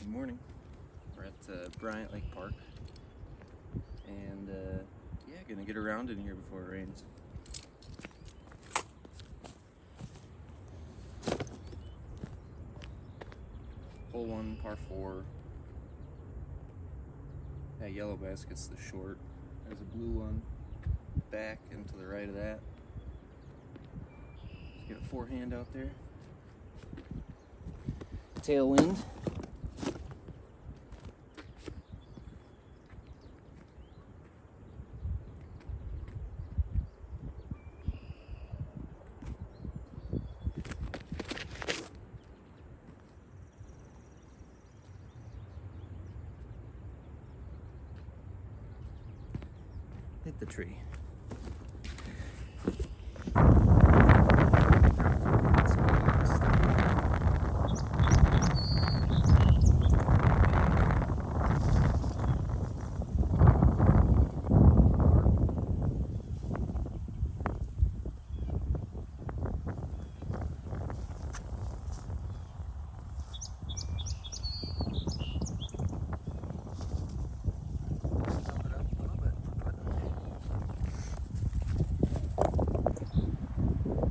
Good morning. We're at Bryant Lake Park, and yeah, gonna get around in here before it rains. Hole 1, par 4. That yellow basket's the short. There's a blue one back and to the right of that. Let's get a forehand out there. Tailwind. Hit the tree.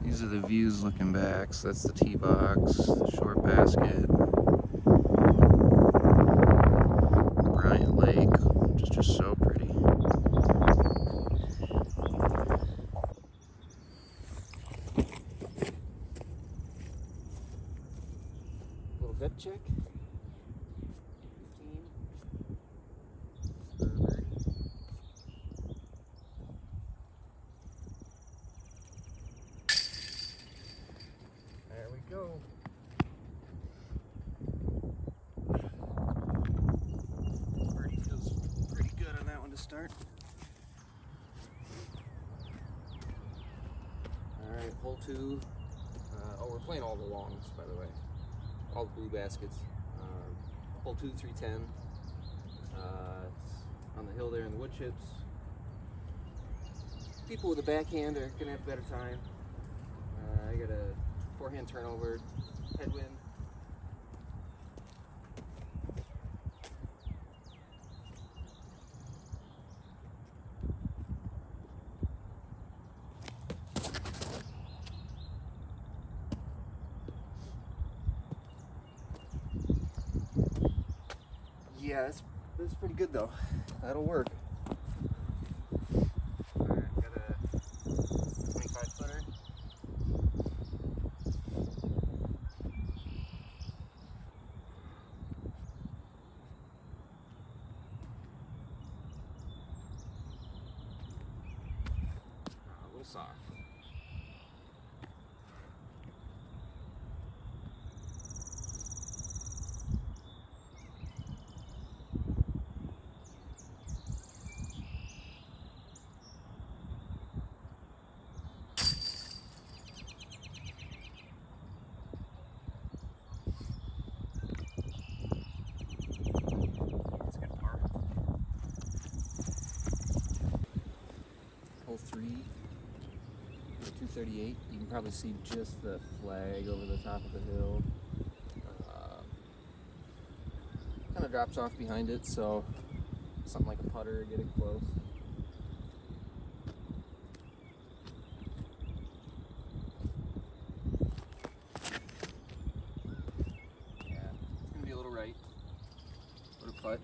These are the views looking back. So that's the tee box, the short basket, Bryant Lake, which is just so pretty. Little gut check. 15. There we go. Birdie feels pretty good on that one to start. Alright, hole 2. We're playing all the longs, by the way. All the blue baskets. Hole 2, 310. It's on the hill there in the wood chips. People with a backhand are going to have a better time. I got a forehand turnover, headwind. Yeah, that's pretty good though. That'll work. Alright, got a 25 footer. A little soft. Hole 3, 238. You can probably see just the flag over the top of the hill. Kind of drops off behind it, so something like a putter, get it close. Yeah, it's gonna be a little right. Little putt.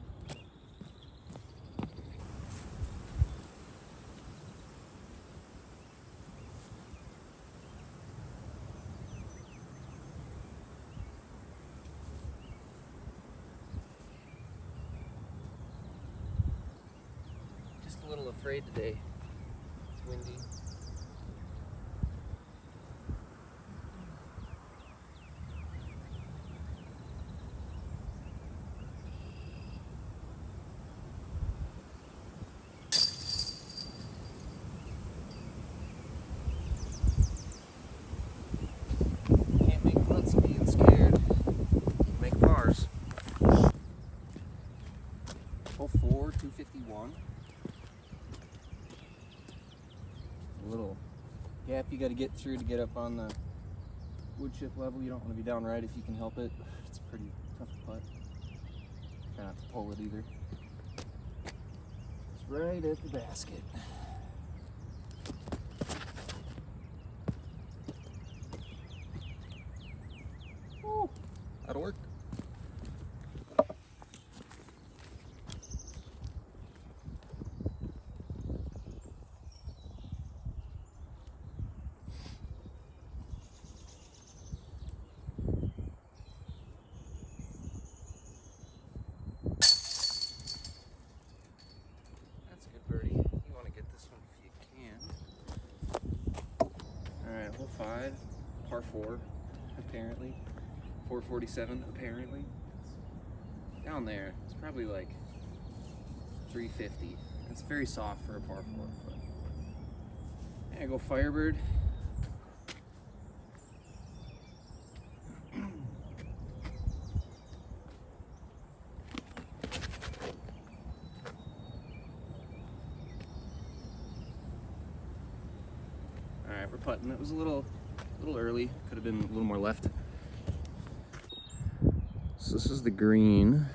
Just a little afraid today. It's windy. Can't make putts being scared. Make bars. Hole 4, 251. A little gap you got to get through to get up on the wood chip level. You don't want to be down right if you can help it. It's a pretty tough putt. Try not to pull it either. It's right at the basket. Woo, that'll work. Hole 5, par 4, apparently. 447, apparently. Down there, it's probably like 350. It's very soft for a par 4. But yeah, go Firebird. Alright, we're putting. It was a little early. Could have been a little more left. So this is the green.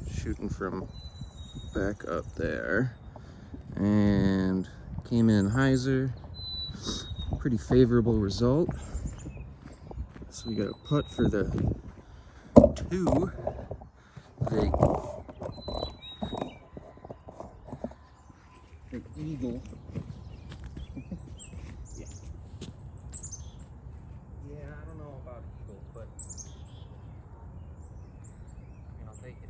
Shooting from back up there. And came in hyzer. Pretty favorable result. So we got a putt for the 2. The eagle. Yeah, I don't know about eagles, but I mean, I'll take it.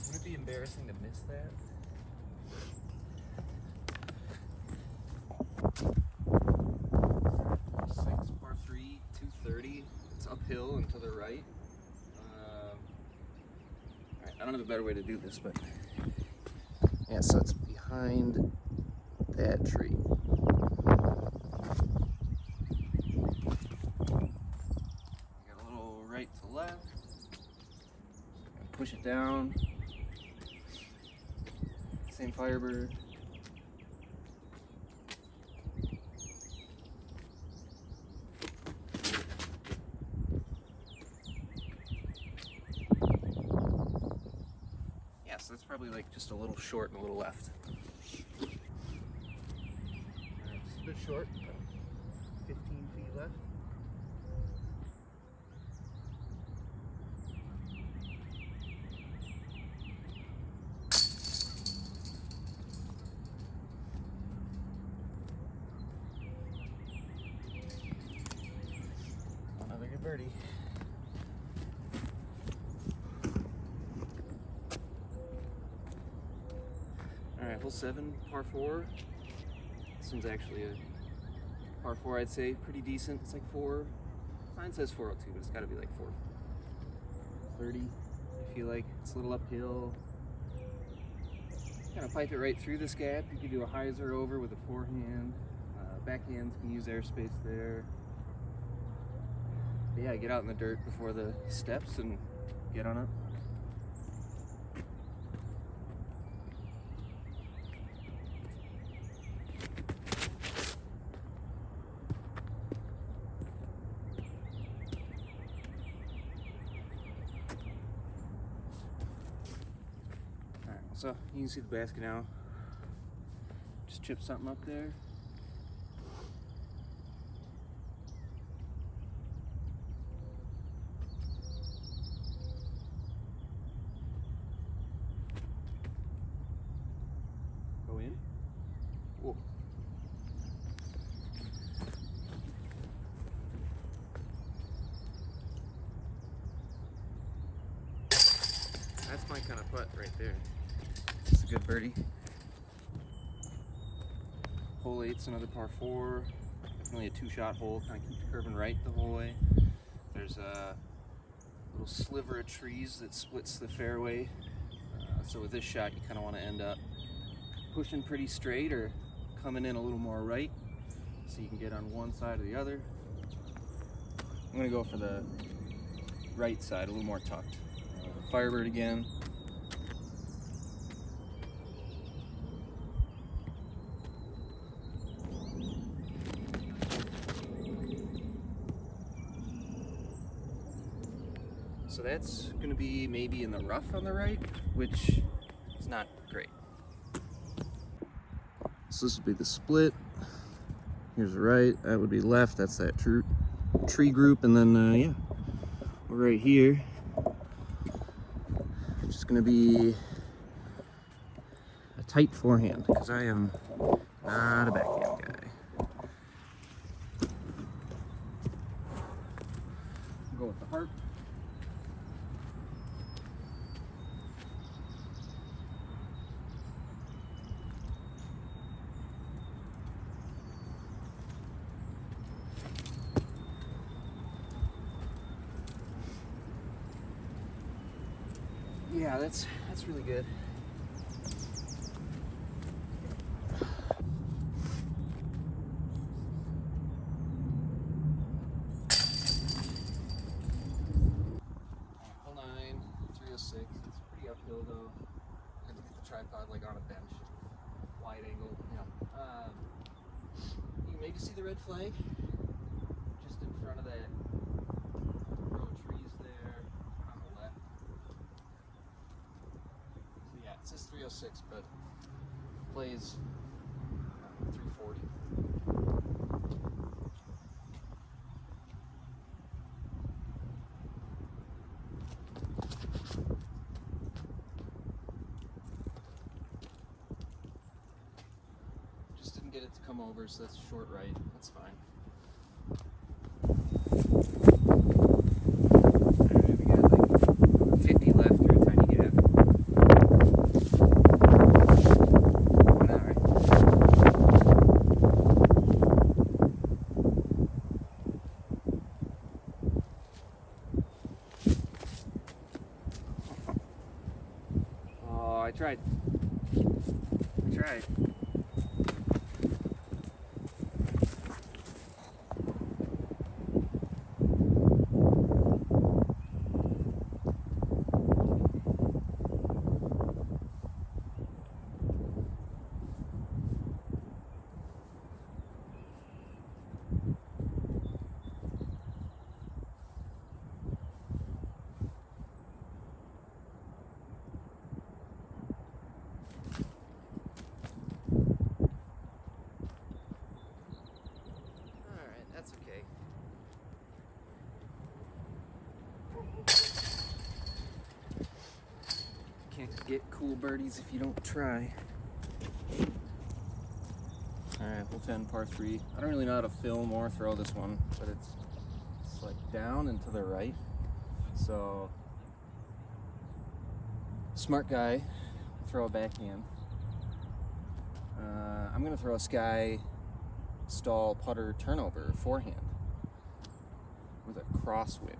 Wouldn't it be embarrassing to miss that? Six, par 3, 230. It's uphill and to the right. Alright, I don't have a better way to do this, but yeah, so it's behind that tree. Got a little right to left. Push it down. Same Firebird. Yeah, so that's probably like just a little short and a little left. Just a bit short, 15 feet left. Another good birdie. Alright, hole 7, par 4. This one's actually a par 4, I'd say. Pretty decent. It's like 4. Sign says 402, but it's got to be like 430. I feel like it's a little uphill. Kind of pipe it right through this gap. You could do a hyzer over with a forehand. Backhands can use airspace there. But yeah, get out in the dirt before the steps and get on up. So you can see the basket now. Just chip something up there. Go in. Whoa. That's my kind of putt right there. It's a good birdie. Hole 8's another par 4. Definitely a 2-shot hole. Kind of keeps curving right the whole way. There's a little sliver of trees that splits the fairway. So with this shot, you kind of want to end up pushing pretty straight or coming in a little more right, so you can get on one side or the other. I'm gonna go for the right side, a little more tucked. Firebird again. So that's going to be maybe in the rough on the right, which is not great. So this would be the split. Here's the right, that would be left. That's that tree group, and then yeah, we're right here. Just going to be a tight forehand because I am not a backhand guy. Go with the heart. Yeah, that's really good. Pull 9, 306. It's pretty uphill though. I had to get the tripod like on a bench, wide angle. Yeah. You can maybe see the red flag just in front of that row of trees there on the left. So yeah, it says 306, but plays 340. Just didn't get it to come over, so that's short right. That's fine. Alright, we got like 50 left through a tiny gap. Oh, I tried. That's okay. Can't get cool birdies if you don't try. Alright, hole 10, par 3. I don't really know how to film or throw this one, but it's like down and to the right. So, smart guy, throw a backhand. I'm going to throw a sky stall putter turnover forehand with a crosswind.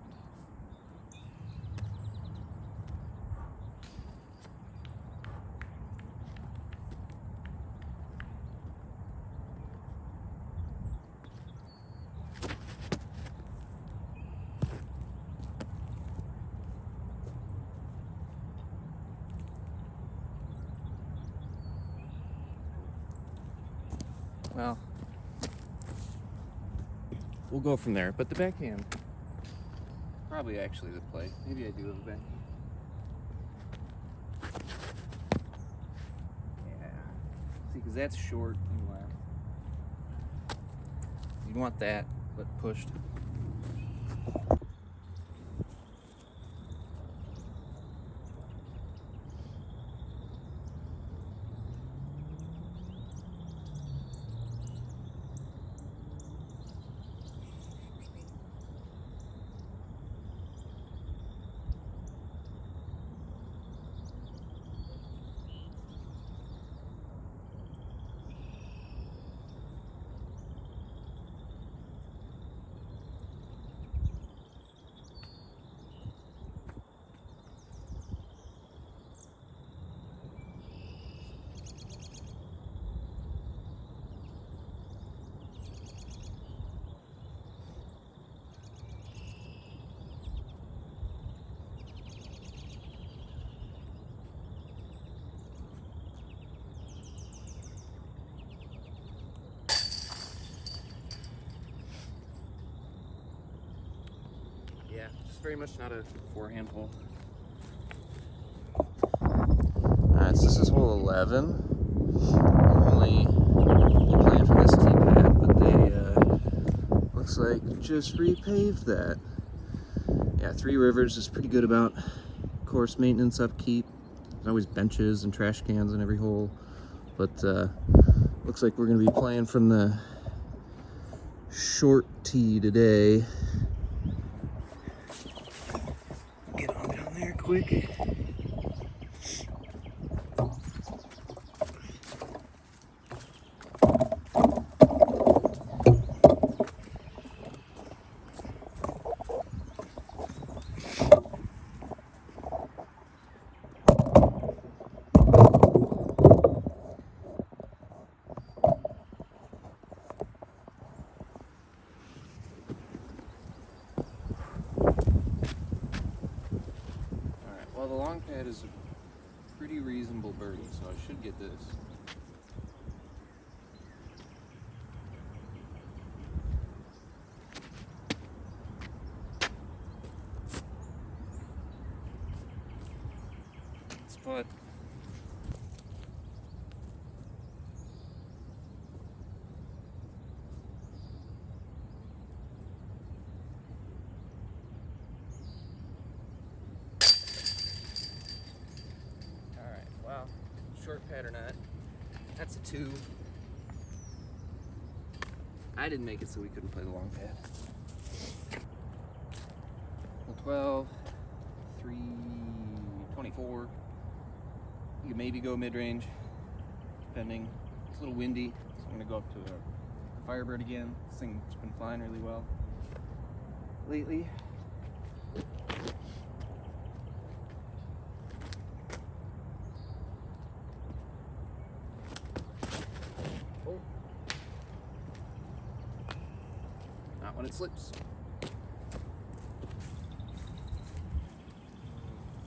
Well, we'll go from there, but the backhand, probably actually the play. Maybe I do have a backhand. Yeah. See, because that's short and left. You want that, but pushed. Yeah, just very much not a forehand hole. Alright, so this is hole 11. Normally, you plan for this tee pad, but they, looks like just repaved that. Yeah, Three Rivers is pretty good about course maintenance, upkeep. There's always benches and trash cans in every hole. But, looks like we're going to be playing from the short tee today. Get on down there quick. Well, the long pad is a pretty reasonable birdie, so I should get this. Spot. Wow, short pad or not, that's a 2. I didn't make it so we couldn't play the long pad. Well, 12, 324. You can maybe go mid-range, depending. It's a little windy, so I'm gonna go up to a Firebird again. This thing's been flying really well lately. Not when it slips. I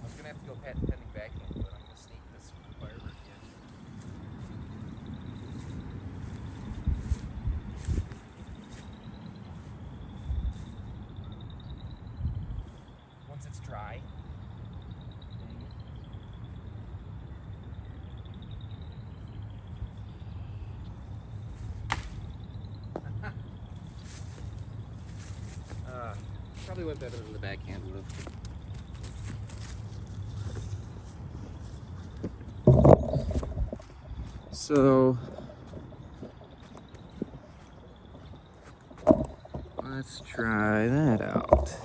was gonna have to go patent pending backhand, but I'm gonna sneak this Firebird again. Once it's dry. Probably went better than the backhand would have. So, let's try that out.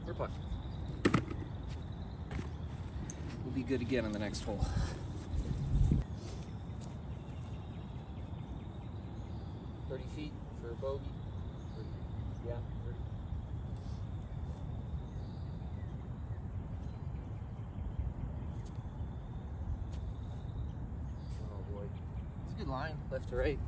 We're putting. We'll be good again on the next hole. $30 for a bogey. Yeah, 30. Oh boy. It's a good line, left to right.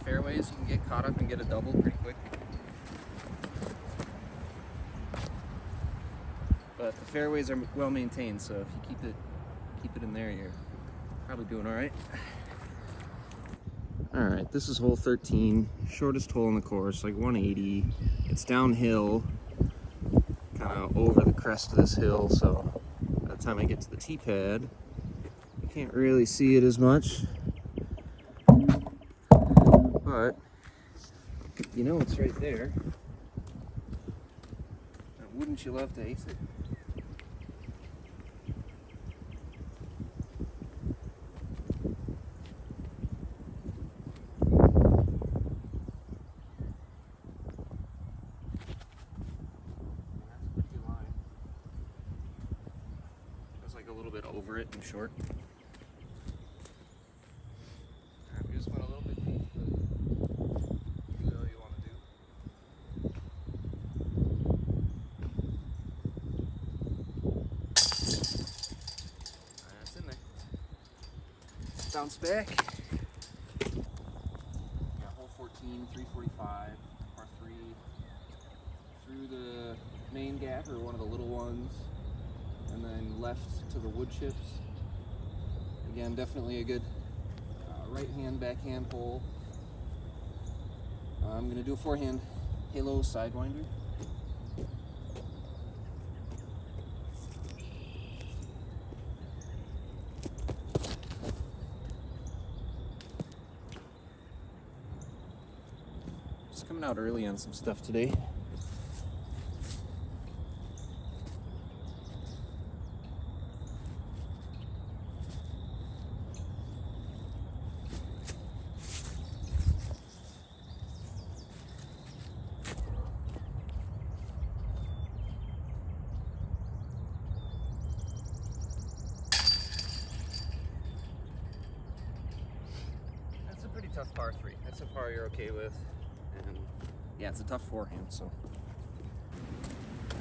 Fairways, you can get caught up and get a double pretty quick. But the fairways are well maintained, so if you keep it in there, you're probably doing all right. All right, this is hole 13, shortest hole in the course, like 180. It's downhill, kind of over the crest of this hill, so by the time I get to the tee pad, you can't really see it as much. But you know it's right there. And wouldn't you love to ace it? a little bit over it and short. We just went a little bit deep, but do whatever you want to do. That's in there. Bounce back. Yeah, hole 14, 345, par 3. Through the main gap, or one of the little ones, and then left to the wood chips. Again, definitely a good right hand, backhand hole. I'm going to do a forehand halo sidewinder. Just coming out early on some stuff today. Tough par 3. That's a par you're okay with. And yeah, it's a tough forehand, so.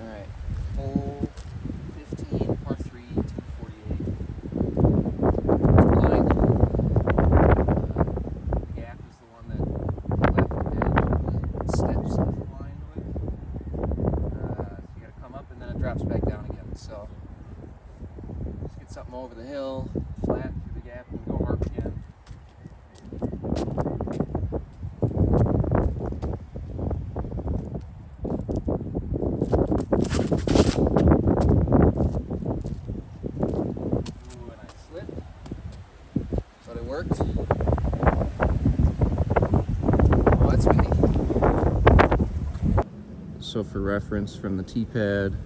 Alright. Hole 15, par 3, 248. Line. The gap is the one that left edge steps of the line with. So you gotta come up and then it drops back down again. So just get something over the hill, flat through the gap, and go hard again. Worked. Oh, that's windy. So for reference from the tee pad,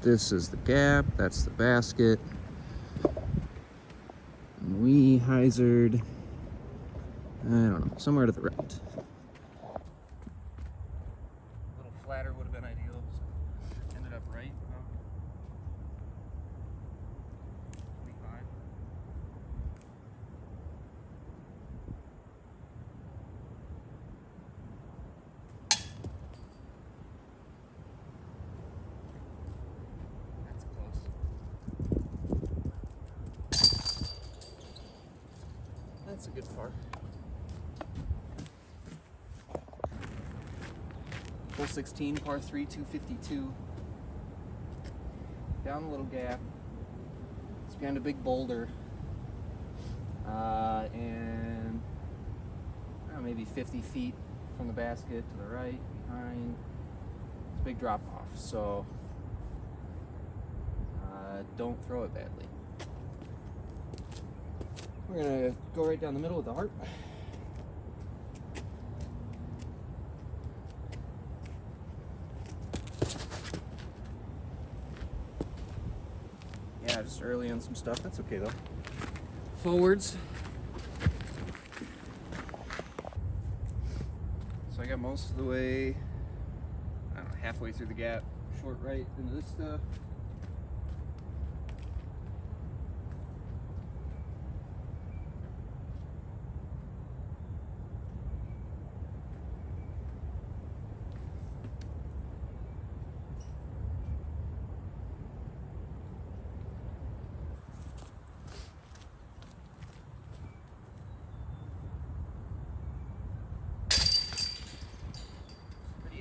this is the gap, that's the basket. And we hyzered, I don't know, somewhere to the right. A little flatter would have been ideal, so ended up right. That's a good par. Hole 16, par 3, 252. Down a little gap. It's behind a big boulder. And maybe 50 feet from the basket to the right, behind. It's a big drop off, so don't throw it badly. We're gonna go right down the middle with the heart. Yeah, just early on some stuff. That's okay though. Forwards. So I got most of the way, I don't know, halfway through the gap, short right into this stuff.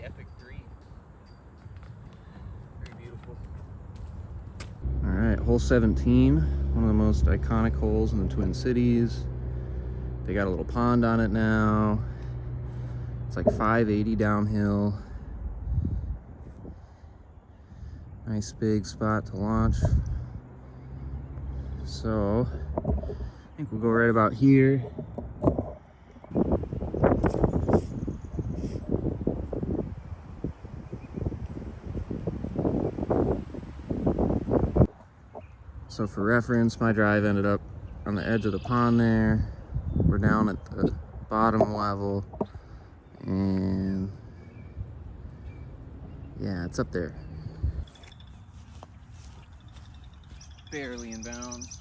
Epic green. Very beautiful. Alright, hole 17, one of the most iconic holes in the Twin Cities. They got a little pond on it now. It's like 580 downhill. Nice big spot to launch. So, I think we'll go right about here. So for reference, my drive ended up on the edge of the pond there. We're down at the bottom level, and yeah, it's up there. barely in bounds.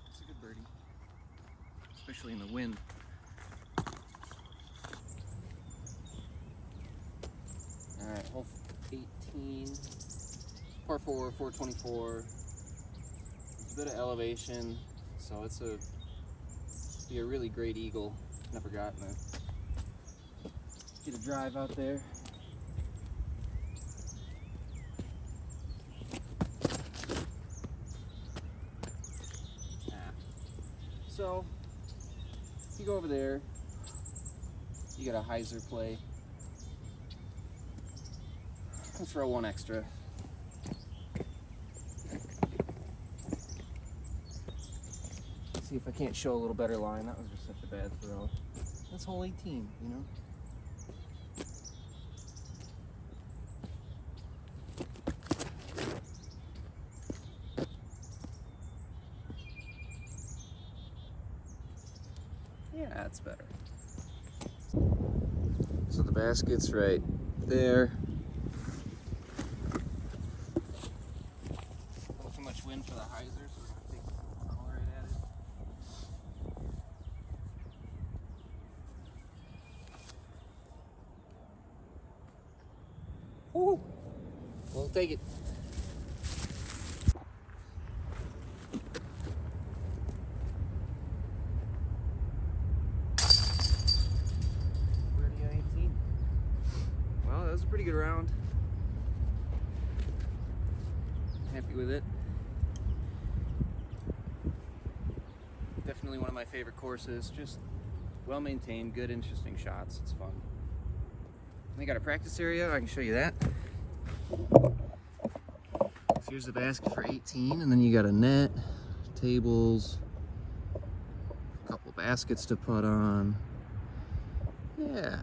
It's a good birdie, especially in the wind. Alright, hole 18, par 4, 424. There's a bit of elevation, so it's be a really great eagle. Never gotten to get a drive out there. So, if you go over there, you got a hyzer play. I'll throw one extra. See if I can't show a little better line. That was just such a bad throw. That's hole 18, you know? Yeah, that's better. So the basket's right there. A little too much wind for the hyzer, so we're gonna take the tunnel right at it. Woo! We'll take it. Well, that was a pretty good round. Happy with it. Definitely one of my favorite courses. Just well maintained, good, interesting shots. It's fun. They got a practice area. I can show you that. So here's the basket for 18, and then you got a net, tables, a couple baskets to put on. Yeah.